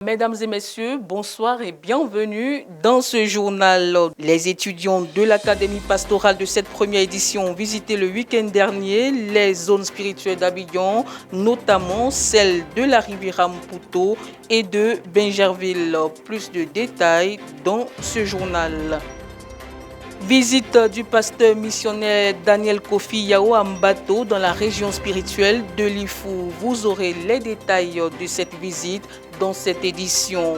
Mesdames et messieurs, bonsoir et bienvenue dans ce journal. Les étudiants de l'Académie pastorale de cette première édition ont visité le week-end dernier les zones spirituelles d'Abidjan, notamment celles de la Riviera Mputo et de Bingerville. Plus de détails dans ce journal. Visite du pasteur missionnaire Daniel Kofi Yao Ambato dans la région spirituelle de Lifou. Vous aurez les détails de cette visite dans cette édition.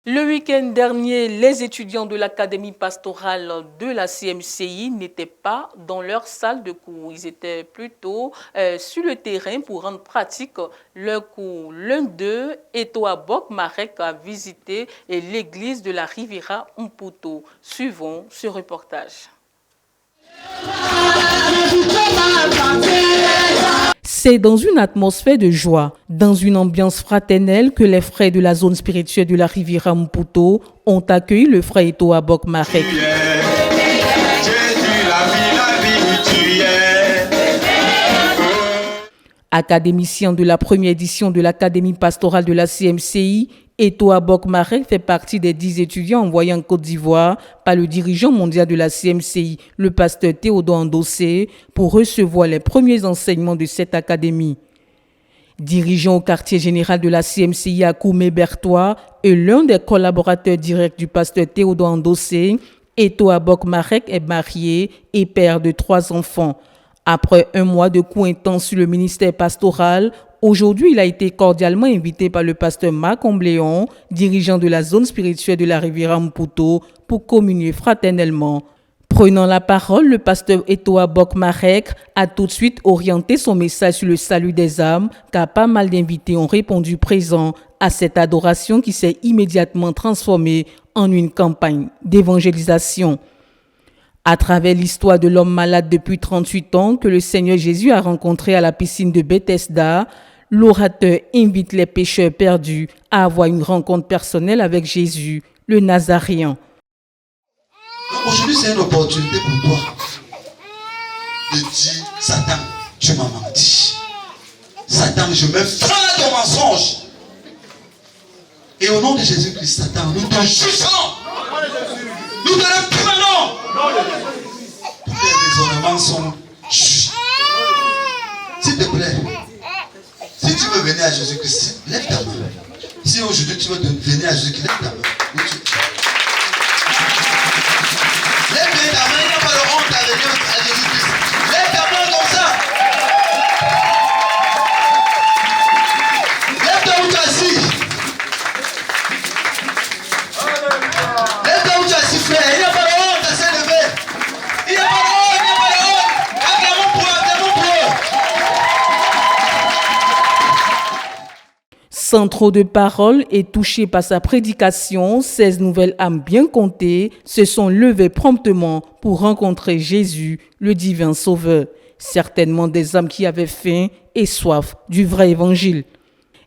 Le week-end dernier, les étudiants de l'Académie pastorale de la CMCI n'étaient pas dans leur salle de cours. Ils étaient plutôt sur le terrain pour rendre pratique leur cours. L'un d'eux, Etoa Bok Marek, a visité l'église de la Riviera Mputo. Suivons ce reportage. C'est dans une atmosphère de joie, dans une ambiance fraternelle que les frères de la zone spirituelle de la Riviera Mputo ont accueilli le frère Etoa Bok Marek. Académicien de la première édition de l'Académie pastorale de la CMCI, Etoa Bok Marek fait partie des 10 étudiants envoyés en Côte d'Ivoire par le dirigeant mondial de la CMCI, le pasteur Théodore Ndossé, pour recevoir les premiers enseignements de cette académie. Dirigeant au quartier général de la CMCI à Koumé-Bertois et l'un des collaborateurs directs du pasteur Théodore Ndossé, Etoa Bok Marek est marié et père de 3 enfants. Après un mois de cours intenses sur le ministère pastoral, aujourd'hui, il a été cordialement invité par le pasteur Marc Ombléon, dirigeant de la zone spirituelle de la Riviera Mputo, pour communier fraternellement. Prenant la parole, le pasteur Etoa Bok Marek a tout de suite orienté son message sur le salut des âmes, car pas mal d'invités ont répondu présent à cette adoration qui s'est immédiatement transformée en une campagne d'évangélisation. À travers l'histoire de l'homme malade depuis 38 ans que le Seigneur Jésus a rencontré à la piscine de Bethesda, l'orateur invite les pécheurs perdus à avoir une rencontre personnelle avec Jésus, le Nazaréen. Aujourd'hui, c'est une opportunité pour toi de dire, Satan, tu m'as menti. Satan, je mets fin à ton mensonge. Et au nom de Jésus-Christ, Satan, nous te jugeons. Nous te réprimandons. Tous les raisonnements sont justes. S'il te plaît, si tu veux venir à Jésus-Christ, lève ta main. Si aujourd'hui tu veux venir à Jésus-Christ, lève ta main. Lève bien ta main, il n'y a pas de honte à venir à Jésus-Christ. Lève ta main comme ça. Lève-toi où tu es assis. Lève-toi où tu es assis, frère. Il n'y a pas de honte à s'élever. Il n'y a pas de honte, il n'y a pas de honte. Acclamons pour eux, acclamons pour eux. Sans trop de paroles et touchés par sa prédication, 16 nouvelles âmes bien comptées se sont levées promptement pour rencontrer Jésus, le divin sauveur. Certainement des âmes qui avaient faim et soif du vrai évangile.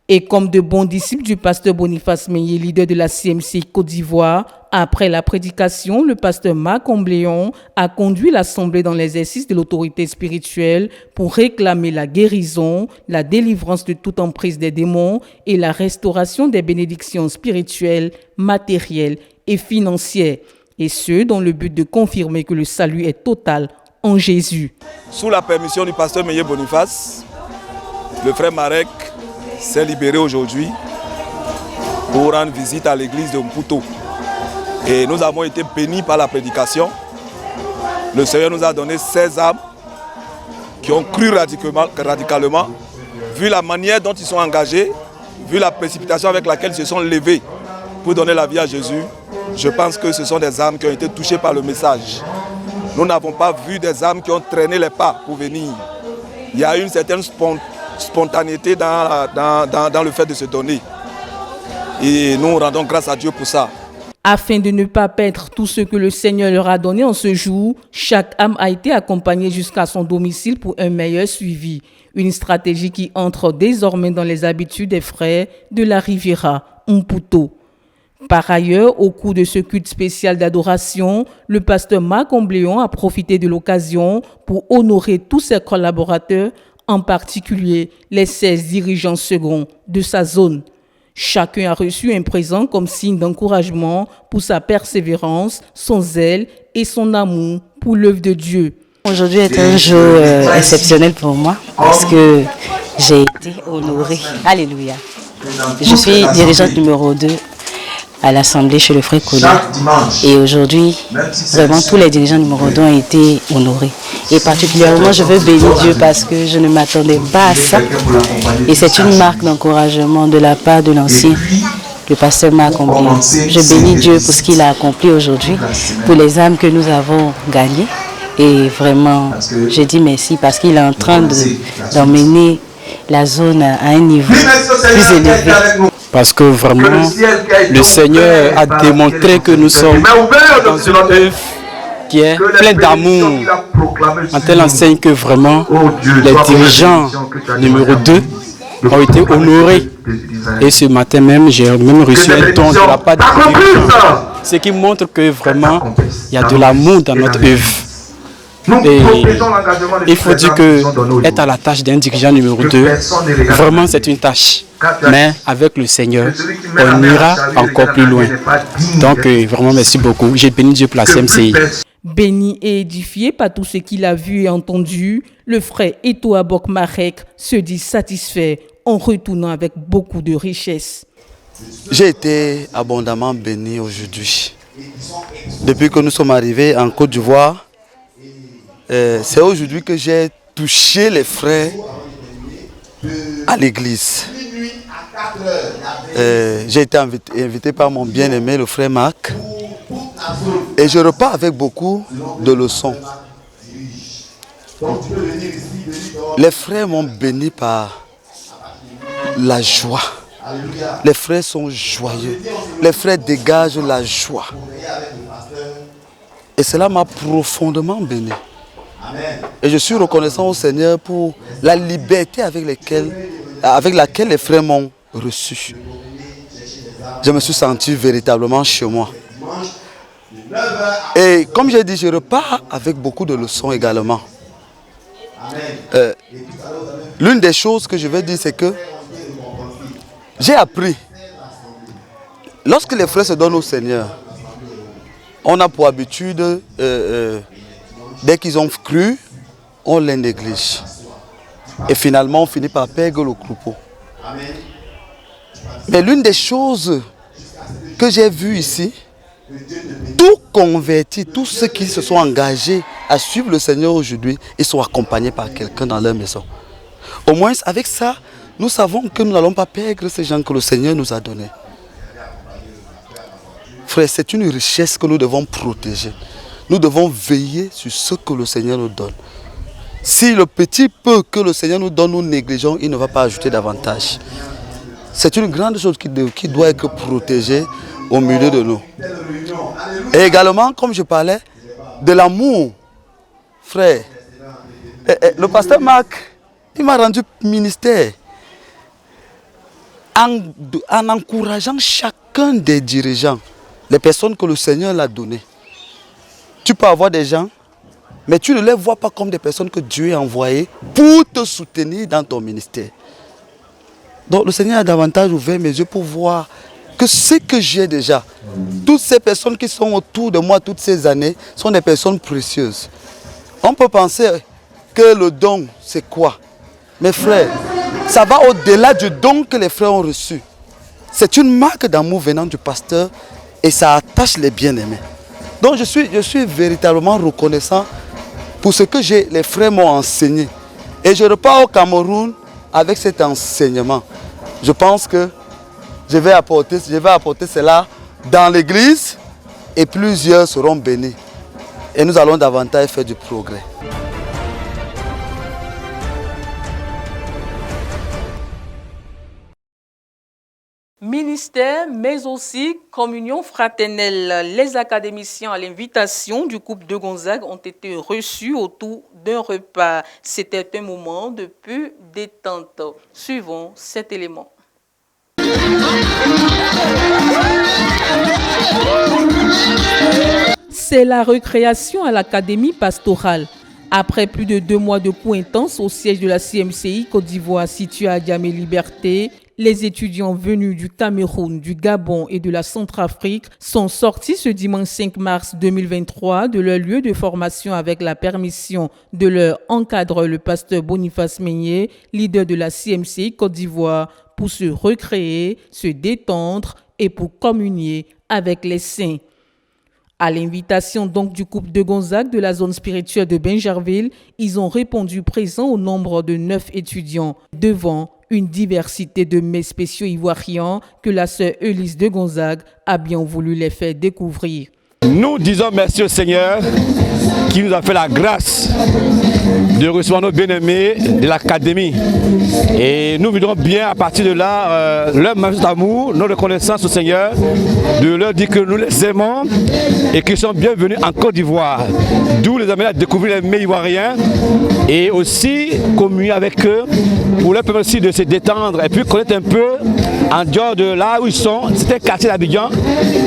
Et comme de bons disciples du pasteur Boniface Meillet, leader de la CMCI Côte d'Ivoire, après la prédication, le pasteur Marc Ombléon a conduit l'assemblée dans l'exercice de l'autorité spirituelle pour réclamer la guérison, la délivrance de toute emprise des démons et la restauration des bénédictions spirituelles, matérielles et financières. Et ce, dans le but de confirmer que le salut est total en Jésus. Sous la permission du pasteur Meillet Boniface, le frère Marek s'est libéré aujourd'hui pour rendre visite à l'église de Mputo. Et nous avons été bénis par la prédication. Le Seigneur nous a donné 16 âmes qui ont cru radicalement, vu la manière dont ils sont engagés, vu la précipitation avec laquelle ils se sont levés pour donner la vie à Jésus. Je pense que ce sont des âmes qui ont été touchées par le message. Nous n'avons pas vu des âmes qui ont traîné les pas pour venir. Il y a une certaine spontanéité dans le fait de se donner. Et nous rendons grâce à Dieu pour ça. Afin de ne pas perdre tout ce que le Seigneur leur a donné en ce jour, chaque âme a été accompagnée jusqu'à son domicile pour un meilleur suivi. Une stratégie qui entre désormais dans les habitudes des frères de la Riviera Mputo. Par ailleurs, au cours de ce culte spécial d'adoration, le pasteur Marc Ombléon a profité de l'occasion pour honorer tous ses collaborateurs, en particulier les 16 dirigeants seconds de sa zone. Chacun a reçu un présent comme signe d'encouragement pour sa persévérance, son zèle et son amour pour l'œuvre de Dieu. Aujourd'hui est un jour exceptionnel pour moi parce que j'ai été honorée. Alléluia. Je suis dirigeante numéro 2 à l'Assemblée chez le frère Kodo. Et aujourd'hui, vraiment tous les dirigeants numéro 2 ont été honorés. Et particulièrement, je veux bénir Dieu parce que je ne m'attendais pas à ça. Et c'est une marque d'encouragement de la part de l'ancien, le pasteur Marc Ombléon. Je bénis Dieu pour ce qu'il a accompli aujourd'hui, pour les âmes que nous avons gagnées. Et vraiment, je dis merci parce qu'il est en train d'emmener la zone à un niveau plus élevé. Parce que vraiment, le Seigneur a démontré que nous sommes dans une œuvre qui est pleine d'amour, en telle enseigne que vraiment les dirigeants numéro 2 ont été honorés. Et ce matin même, j'ai même reçu un don de la part des dirigeants, ce qui montre que vraiment, il y a de l'amour dans notre œuvre. Et il faut dire que être à la tâche d'un dirigeant numéro 2, vraiment c'est une tâche. Mais avec le Seigneur, on ira encore plus loin. Donc vraiment merci beaucoup. J'ai béni Dieu pour la CMCI. Béni et édifié par tout ce qu'il a vu et entendu, le frère Eto Abok Marek se dit satisfait en retournant avec beaucoup de richesse. J'ai été abondamment béni aujourd'hui. Depuis que nous sommes arrivés en Côte d'Ivoire, c'est aujourd'hui que j'ai touché les frères à l'église. J'ai été invité par mon bien-aimé, le frère Marc, et je repars avec beaucoup de leçons. Les frères m'ont béni par la joie. Les frères sont joyeux. Les frères dégagent la joie. Et cela m'a profondément béni. Et je suis reconnaissant au Seigneur pour la liberté avec laquelle les frères m'ont reçu. Je me suis senti véritablement chez moi. Et comme j'ai dit, je repars avec beaucoup de leçons également. L'une des choses que je vais dire, c'est que j'ai appris. Lorsque les frères se donnent au Seigneur, on a pour habitude, dès qu'ils ont cru, on les néglige. Et finalement, on finit par perdre le troupeau. Mais l'une des choses que j'ai vues ici, tout convertis, tous ceux qui se sont engagés à suivre le Seigneur aujourd'hui, ils sont accompagnés par quelqu'un dans leur maison. Au moins, avec ça, nous savons que nous n'allons pas perdre ces gens que le Seigneur nous a donnés. Frère, c'est une richesse que nous devons protéger. Nous devons veiller sur ce que le Seigneur nous donne. Si le petit peu que le Seigneur nous donne, nous négligeons, il ne va pas ajouter davantage. C'est une grande chose qui doit être protégée au milieu de nous. Et également, comme je parlais, de l'amour. Frère, le pasteur Marc, il m'a rendu ministère en encourageant chacun des dirigeants, les personnes que le Seigneur l'a données. Tu peux avoir des gens, mais tu ne les vois pas comme des personnes que Dieu a envoyées pour te soutenir dans ton ministère. Donc le Seigneur a davantage ouvert mes yeux pour voir que ce que j'ai déjà, toutes ces personnes qui sont autour de moi toutes ces années, sont des personnes précieuses. On peut penser que le don, c'est quoi? Mes frères, ça va au-delà du don que les frères ont reçu. C'est une marque d'amour venant du pasteur et ça attache les bien-aimés. Donc je suis véritablement reconnaissant pour ce que les frères m'ont enseigné. Et je repars au Cameroun avec cet enseignement. Je pense que je vais apporter cela dans l'église et plusieurs seront bénis. Et nous allons davantage faire du progrès. Ministère, mais aussi communion fraternelle. Les académiciens à l'invitation du couple de Gonzague ont été reçus autour d'un repas. C'était un moment de peu détente. Suivons cet élément. C'est la récréation à l'Académie pastorale. Après plus de 2 mois de cours intenses au siège de la CMCI Côte d'Ivoire situé à Diamé-Liberté, les étudiants venus du Cameroun, du Gabon et de la Centrafrique sont sortis ce dimanche 5 mars 2023 de leur lieu de formation avec la permission de leur encadreur, le pasteur Boniface Meignet, leader de la CMCI Côte d'Ivoire, pour se recréer, se détendre et pour communier avec les saints. À l'invitation donc du couple de Gonzague de la zone spirituelle de Bingerville, ils ont répondu présents au nombre de 9 étudiants devant une diversité de mets spéciaux ivoiriens que la sœur Elise de Gonzague a bien voulu les faire découvrir. Nous disons merci au Seigneur qui nous a fait la grâce de recevoir nos bien-aimés de l'Académie. Et nous voudrons bien à partir de là leur message d'amour, notre reconnaissance au Seigneur, de leur dire que nous les aimons et qu'ils sont bienvenus en Côte d'Ivoire. D'où les amener à découvrir les mets ivoiriens et aussi communier avec eux pour leur permettre aussi de se détendre et puis connaître un peu en dehors de là où ils sont, c'était un quartier d'Abidjan,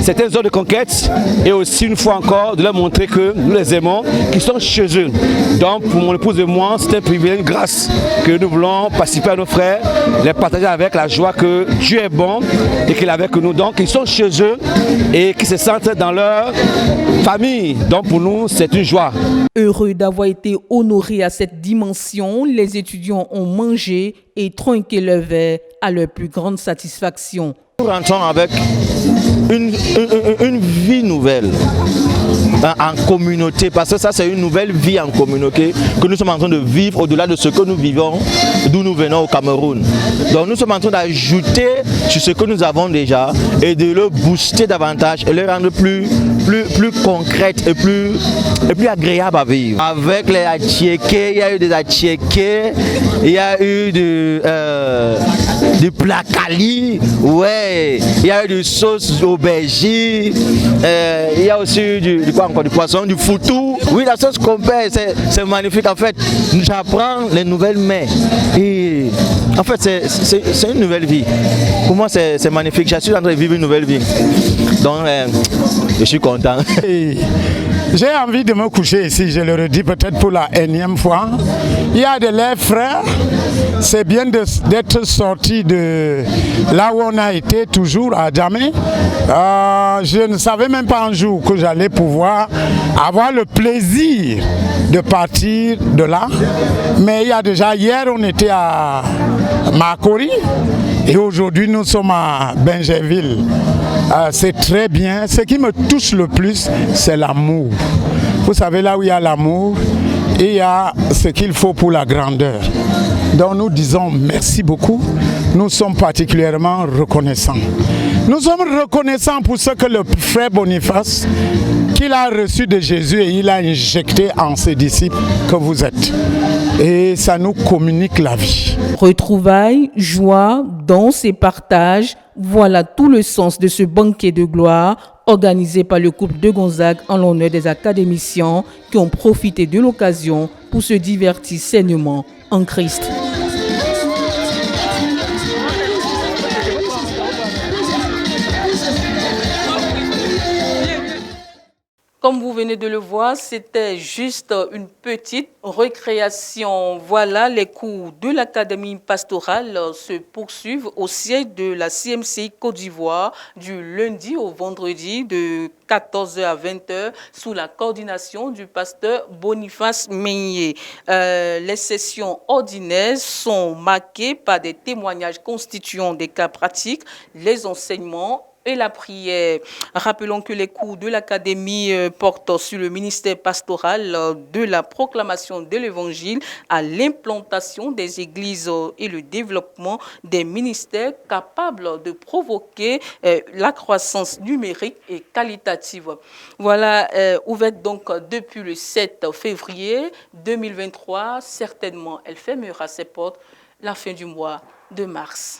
c'était une zone de conquête et aussi une fois encore de leur montrer que nous les aimons, qu'ils sont chez eux. Donc pour mon épouse et moi, c'est un privilège, une grâce que nous voulons participer à nos frères, les partager avec la joie que Dieu est bon et qu'il est avec nous. Donc ils sont chez eux et qu'ils se sentent dans leur famille. Donc pour nous, c'est une joie. Heureux d'avoir été honorés à cette dimension, les étudiants ont mangé et tronqué leur verre à leur plus grande satisfaction. Nous rentrons avec une vie nouvelle en communauté, parce que ça c'est une nouvelle vie en communauté que nous sommes en train de vivre au-delà de ce que nous vivons, d'où nous venons au Cameroun. Donc nous sommes en train d'ajouter sur ce que nous avons déjà et de le booster davantage et le rendre plus concrète et plus agréable à vivre. Avec les attiékés, il y a eu des attiékés, il y a eu du placali, ouais, il y a eu du sauce aubergine, il y a aussi du poisson, du foutou. Oui, la sauce qu'on fait, c'est magnifique. En fait, j'apprends les nouvelles mets. Et en fait, c'est une nouvelle vie. Pour moi, c'est magnifique. Je suis en train de vivre une nouvelle vie. Donc, je suis content. J'ai envie de me coucher ici, je le redis peut-être pour la énième fois. Il y a de l'air frais. C'est bien d'être sorti de là où on a été toujours à Djamé. Je ne savais même pas un jour que j'allais pouvoir avoir le plaisir de partir de là. Mais il y a déjà, hier on était à Makori et aujourd'hui nous sommes à Bingerville. C'est très bien. Ce qui me touche le plus, c'est l'amour. Vous savez, là où il y a l'amour, il y a ce qu'il faut pour la grandeur. Donc nous disons merci beaucoup. Nous sommes particulièrement reconnaissants. Nous sommes reconnaissants pour ce que le frère Boniface, qu'il a reçu de Jésus et il a injecté en ses disciples que vous êtes. Et ça nous communique la vie. Retrouvailles, joie, danse et partage, voilà tout le sens de ce banquet de gloire organisé par le couple de Gonzague en l'honneur des académiciens qui ont profité de l'occasion pour se divertir sainement en Christ. Comme vous venez de le voir, c'était juste une petite récréation. Voilà, les cours de l'Académie pastorale se poursuivent au siège de la CMCI Côte d'Ivoire du lundi au vendredi de 14h à 20h sous la coordination du pasteur Boniface Meignet. Les sessions ordinaires sont marquées par des témoignages constituant des cas pratiques, les enseignements et la prière. Rappelons que les cours de l'Académie portent sur le ministère pastoral de la proclamation de l'Évangile à l'implantation des églises et le développement des ministères capables de provoquer la croissance numérique et qualitative. Voilà, ouverte donc depuis le 7 février 2023. Certainement, elle fermera ses portes la fin du mois de mars.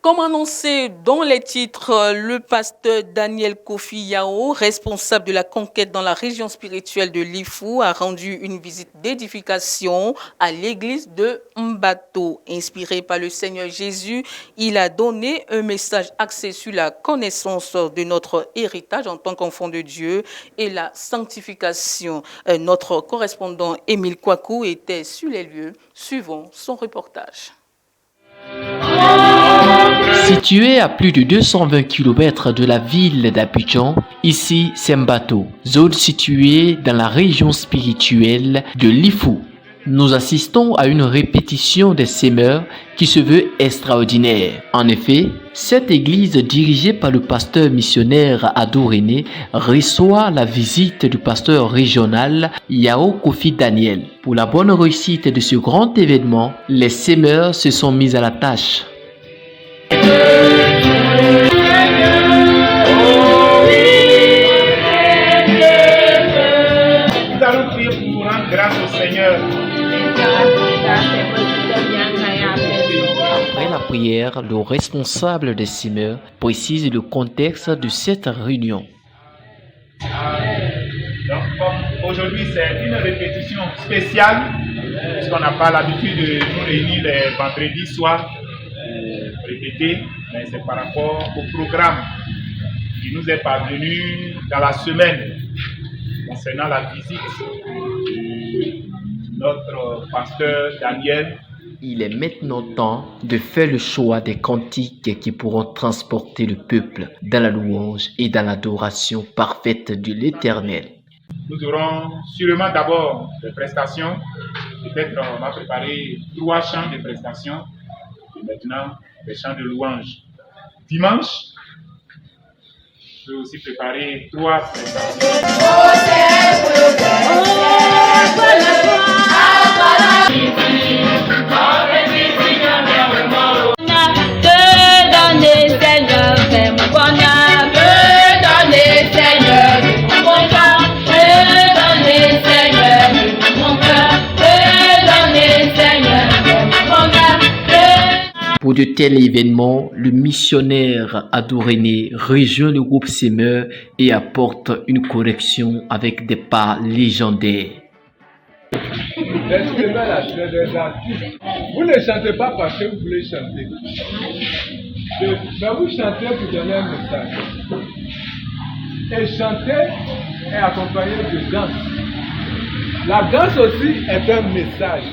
Comme annoncé dans les titres, le pasteur Daniel Kofi Yao, responsable de la conquête dans la région spirituelle de Lifou, a rendu une visite d'édification à l'église de Mbato. Inspiré par le Seigneur Jésus, il a donné un message axé sur la connaissance de notre héritage en tant qu'enfant de Dieu et la sanctification. Notre correspondant Émile Kouakou était sur les lieux. Suivons son reportage. Situé à plus de 220 km de la ville d'Abidjan, ici c'est Mbato, zone située dans la région spirituelle de Lifou. Nous assistons à une répétition des semeurs qui se veut extraordinaire. En effet, cette église dirigée par le pasteur missionnaire Adou René reçoit la visite du pasteur régional Yao Kofi Daniel. Pour la bonne réussite de ce grand événement, les semeurs se sont mis à la tâche. Nous allons prier pour vous rendre grâce au Seigneur. Après la prière, le responsable des semeurs précise le contexte de cette réunion. Donc, comme aujourd'hui c'est une répétition spéciale, puisqu'on n'a pas l'habitude de nous réunir les vendredis soirs pour répéter, mais c'est par rapport au programme qui nous est parvenu dans la semaine concernant la visite de notre pasteur Daniel. Il est maintenant temps de faire le choix des cantiques qui pourront transporter le peuple dans la louange et dans l'adoration parfaite de l'Éternel. Nous aurons sûrement d'abord des prestations. Peut-être on va préparer 3 chants de prestations et maintenant des chants de louange. Dimanche, je peux aussi préparer 3 prestations. Pour de tels événements, le missionnaire Adou René rejoint le groupe Semeur et apporte une correction avec des pas légendaires. Les semeurs là, c'est des artistes. Vous ne chantez pas parce que vous voulez chanter. Mais vous chantez pour donner un message. Et chanter est accompagné de danse. La danse aussi est un message.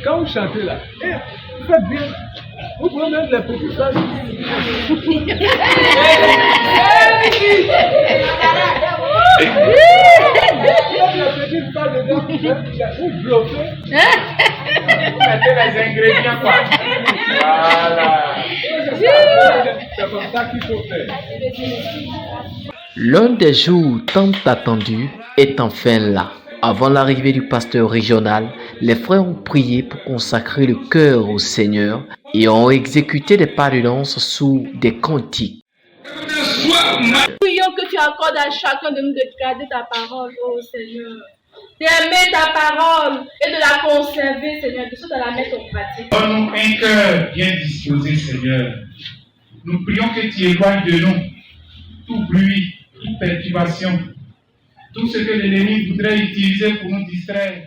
Quand vous chantez là, vous faites bien. Vous pouvez mettre les petits sages. Vous bloquez. Vous mettez les ingrédients quoi. Voilà. C'est comme ça qu'il faut faire. L'un des jours tant attendus est enfin là. Avant l'arrivée du pasteur régional, les frères ont prié pour consacrer le cœur au Seigneur et ont exécuté des pas de danse sous des cantiques. Prions que tu accordes à chacun de nous de garder ta parole, oh Seigneur. D'aimer ta parole et de la conserver, Seigneur, de sorte à la mettre en pratique. Donne-nous un cœur bien disposé, Seigneur. Nous prions que tu éloignes de nous tout bruit, toute perturbation, tout ce que l'ennemi voudrait utiliser pour nous distraire.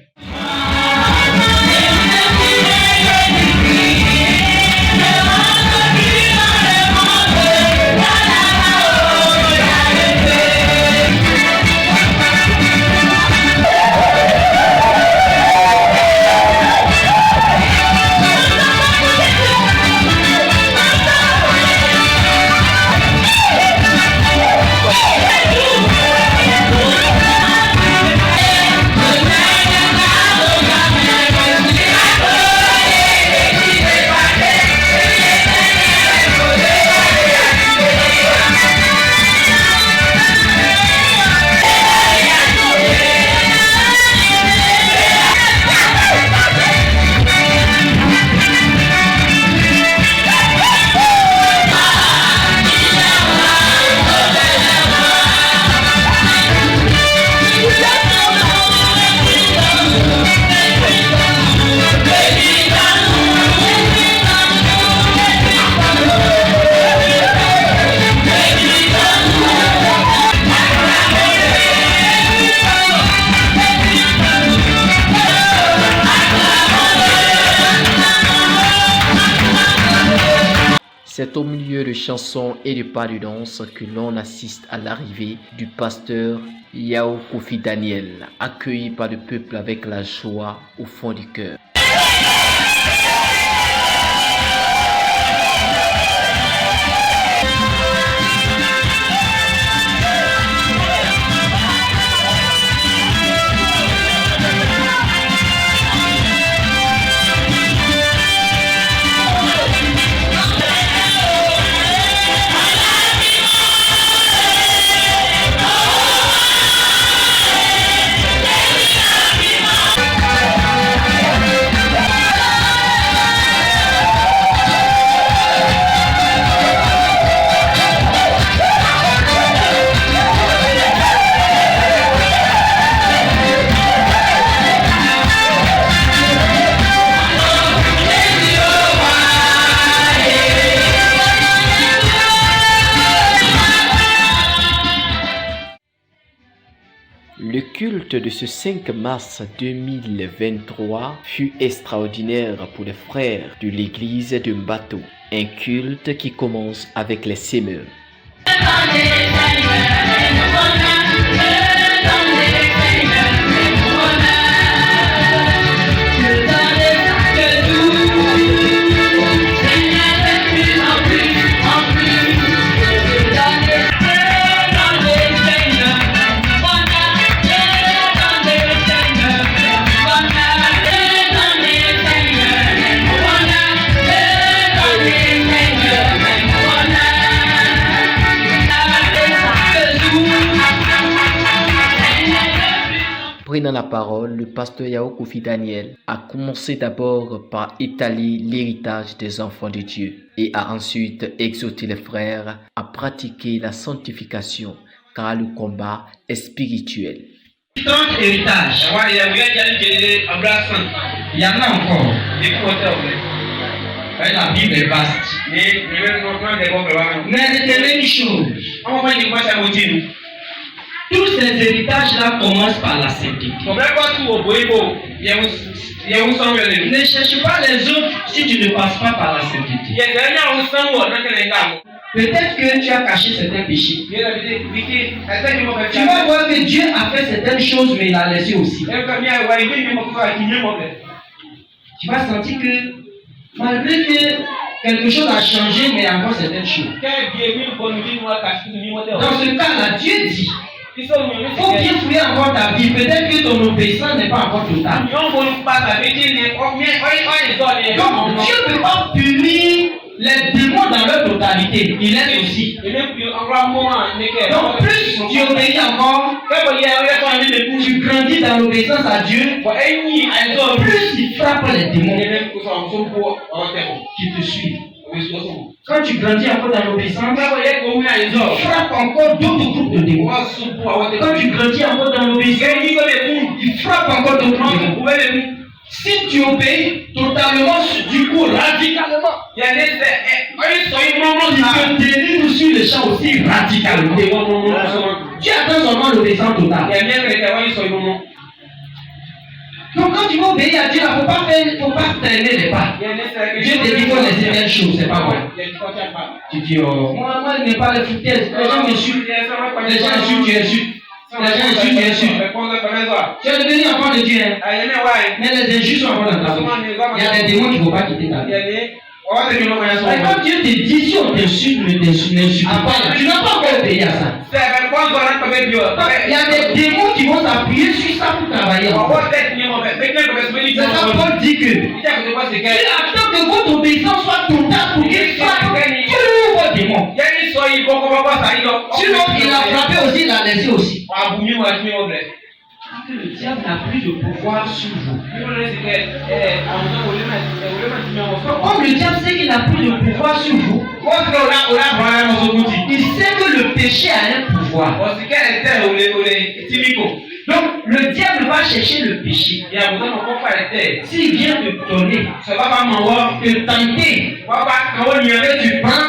C'est au milieu de chansons et de pas de danse que l'on assiste à l'arrivée du pasteur Yao Kofi Daniel, accueilli par le peuple avec la joie au fond du cœur. Le culte de ce 5 mars 2023 fut extraordinaire pour les frères de l'église de Mbato. Un culte qui commence avec les semeurs. Prenant la parole, le pasteur Yao Kofi Daniel a commencé d'abord par étaler l'héritage des enfants de Dieu et a ensuite exhorté les frères à pratiquer la sanctification car le combat est spirituel. Tant héritage, il y en a encore. La Bible est vaste. Mais retenez une chose. Tous ces héritages-là commencent par la sainteté. Ne cherche pas les autres si tu ne passes pas par la sainteté. Peut-être que tu as caché certains péchés. Tu vas voir que Dieu a fait certaines choses, mais il a laissé aussi. Tu vas sentir que malgré que quelque chose a changé, mais il y a encore certaines choses. Dans ce cas-là, Dieu dit, il faut bien fouiller encore ta vie. Peut-être que ton obéissance n'est pas encore totale. Donc Dieu ne peut pas punir les démons dans leur totalité. Il aide aussi. Donc plus tu obéis encore, tu grandis dans l'obéissance à Dieu, plus il frappe les démons qui te suivent. Quand tu grandis encore dans l'obéissance, il frappe encore d'autres groupes de démons. Quand tu grandis encore dans l'obéissance, il frappe encore d'autres démons. Si tu obéis totalement, du coup, radicalement, il te délivre sur le champ aussi radicalement. Tu attends seulement l'obéissance totale. Donc quand tu vas obéir à Dieu, il ne faut pas traîner les pas. Dieu te dit qu'il faut laisser telle chose, c'est pas vrai. Tu dis, oh, moi je n'ai pas les foutaises. Les gens m'insultent. Les gens insultent, tu insultes. Les gens insultent, tu insultes. Tu es devenu enfant de Dieu. Mais les injustes sont encore dans ta vie. Il y a des démons qui ne vont pas quitter ta vie. Et quand Dieu te dit, si on t'insulte, n'insulte pas, tu n'as pas encore obéi à ça. Il y a des démons qui vont s'appuyer sur ça pour travailler. C'est ça Paul dit que il attend que votre obéissance soit totale pour qu'il frappe tous vos démons. Sinon, il a frappé aussi, il a laissé aussi. Que le diable n'a plus de pouvoir sur vous. Comme le diable sait qu'il n'a plus de pouvoir sur vous, il sait que le péché a un pouvoir. Donc le diable va chercher le péché. S'il vient te donner, te tenter, que tu prends,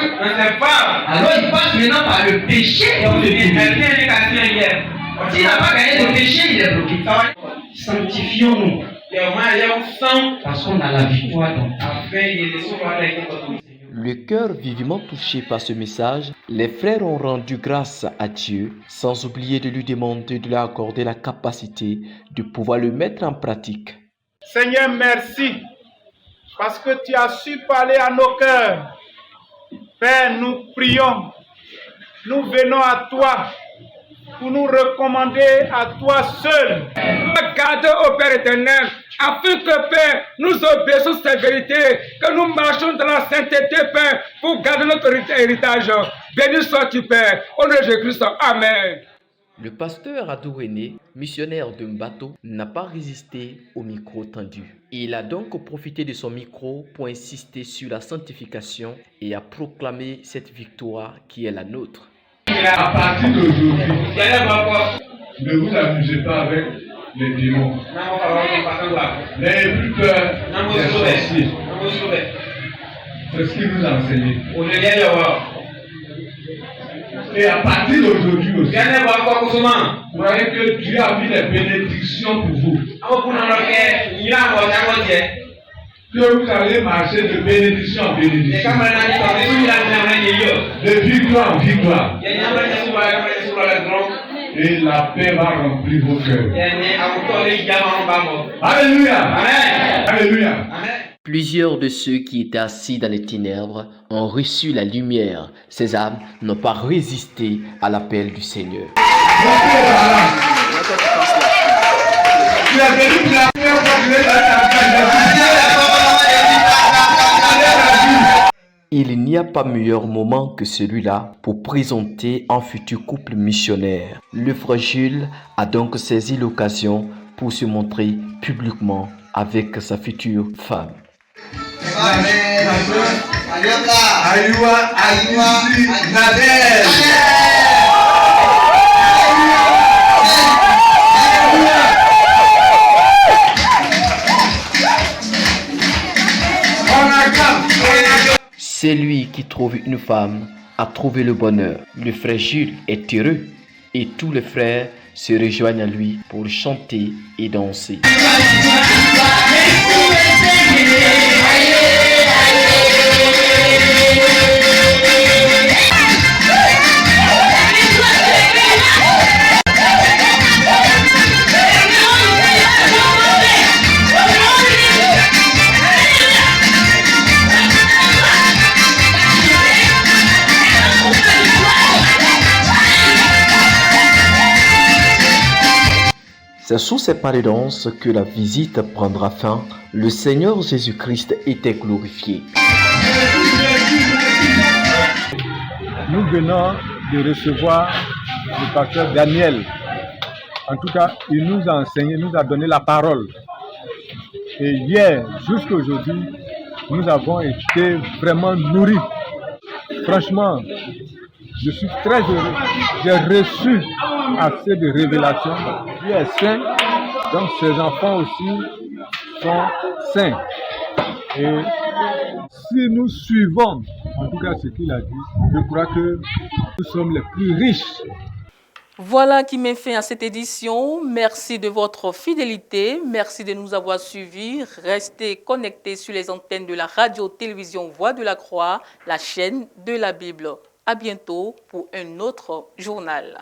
alors il passe maintenant par le péché pour te donner. S'il n'a pas gagné de péché, il est bloqué. Sanctifions-nous. Parce qu'on a la victoire dans Le cœur vivement touché par ce message, les frères ont rendu grâce à Dieu, sans oublier de lui demander de lui accorder la capacité de pouvoir le mettre en pratique. Seigneur, merci, parce que tu as su parler à nos cœurs. Père, nous prions, nous venons à toi pour nous recommander à toi seul. Garde au Père éternel, afin que, Père, nous obéissons cette vérité, que nous marchons dans la sainteté, Père, pour garder notre héritage. Béni sois-tu, Père, au nom de Jésus-Christ. Amen. Le pasteur Adourené, missionnaire de Mbato, n'a pas résisté au micro tendu. Il a donc profité de son micro pour insister sur la sanctification et a proclamé cette victoire qui est la nôtre. À partir d'aujourd'hui, ne vous amusez pas avec les démons. N'ayez plus peur des sorciers. C'est ce qu'il nous a enseigné. Et à partir d'aujourd'hui aussi, croyez que Dieu a mis des bénédictions pour vous. Que vous allez marcher de bénédiction en bénédiction, de victoire en victoire. Et la paix va remplir vos cœurs. Alléluia. Amen. Alléluia. Plusieurs de ceux qui étaient assis dans les ténèbres ont reçu la lumière. Ces âmes n'ont pas résisté à l'appel du Seigneur. Il n'y a pas meilleur moment que celui-là pour présenter un futur couple missionnaire. Le frère Jules a donc saisi l'occasion pour se montrer publiquement avec sa future femme. Celui qui trouve une femme a trouvé le bonheur. Le frère Jules est heureux et tous les frères se rejoignent à lui pour chanter et danser. C'est sous ces pas de danse que la visite prendra fin. Le Seigneur Jésus-Christ était glorifié. Nous venons de recevoir le pasteur Daniel. En tout cas, il nous a enseigné, nous a donné la parole. Et hier, jusqu'à aujourd'hui, nous avons été vraiment nourris. Franchement, je suis très heureux. J'ai reçu assez de révélations. Dieu est saint, donc ses enfants aussi sont saints. Et si nous suivons, en tout cas ce qu'il a dit, je crois que nous sommes les plus riches. Voilà qui met fin à cette édition. Merci de votre fidélité. Merci de nous avoir suivis. Restez connectés sur les antennes de la radio-télévision Voix de la Croix, la chaîne de la Bible. À bientôt pour un autre journal.